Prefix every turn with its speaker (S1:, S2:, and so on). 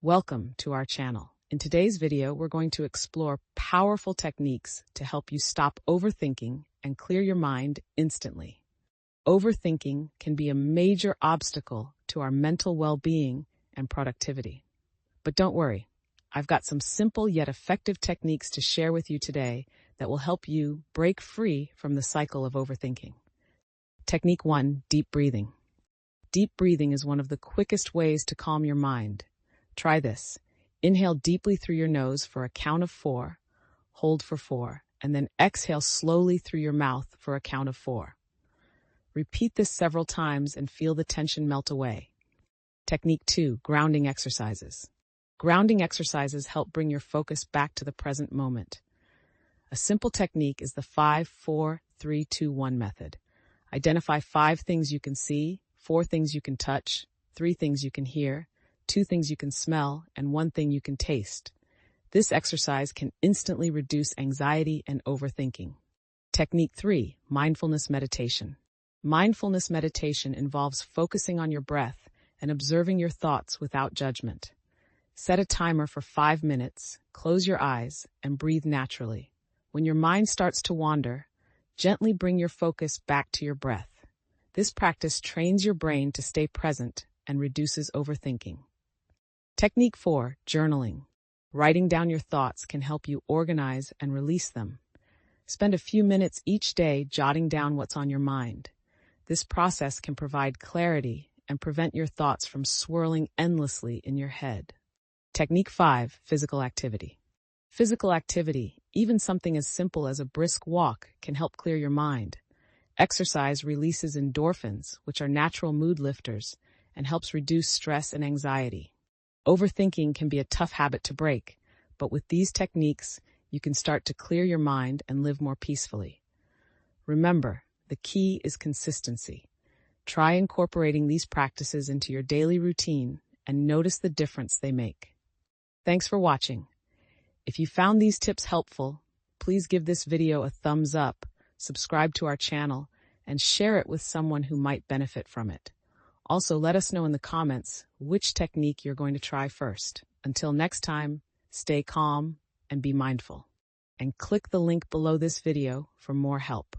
S1: Welcome to our channel. In today's video, we're going to explore powerful techniques to help you stop overthinking and clear your mind instantly. Overthinking can be a major obstacle to our mental well-being and productivity. But don't worry, I've got some simple yet effective techniques to share with you today that will help you break free from the cycle of overthinking. Technique 1, deep breathing. Deep breathing is one of the quickest ways to calm your mind. Try this. Inhale deeply through your nose for a count of 4, hold for 4, and then exhale slowly through your mouth for a count of 4. Repeat this several times and feel the tension melt away. Technique 2, grounding exercises. Grounding exercises help bring your focus back to the present moment. A simple technique is the 5-4-3-2-1 method. Identify 5 things you can see, 4 things you can touch, 3 things you can hear, 2 things you can smell, and 1 thing you can taste. This exercise can instantly reduce anxiety and overthinking. Technique 3, mindfulness meditation. Mindfulness meditation involves focusing on your breath and observing your thoughts without judgment. Set a timer for 5 minutes, close your eyes, and breathe naturally. When your mind starts to wander, gently bring your focus back to your breath. This practice trains your brain to stay present and reduces overthinking. Technique 4, journaling. Writing down your thoughts can help you organize and release them. Spend a few minutes each day jotting down what's on your mind. This process can provide clarity and prevent your thoughts from swirling endlessly in your head. Technique 5, physical activity. Physical activity, even something as simple as a brisk walk, can help clear your mind. Exercise releases endorphins, which are natural mood lifters, and helps reduce stress and anxiety. Overthinking can be a tough habit to break, but with these techniques, you can start to clear your mind and live more peacefully. Remember, the key is consistency. Try incorporating these practices into your daily routine and notice the difference they make. Thanks for watching. If you found these tips helpful, please give this video a thumbs up, subscribe to our channel, and share it with someone who might benefit from it. Also, let us know in the comments which technique you're going to try first. Until next time, stay calm and be mindful. And click the link below this video for more help.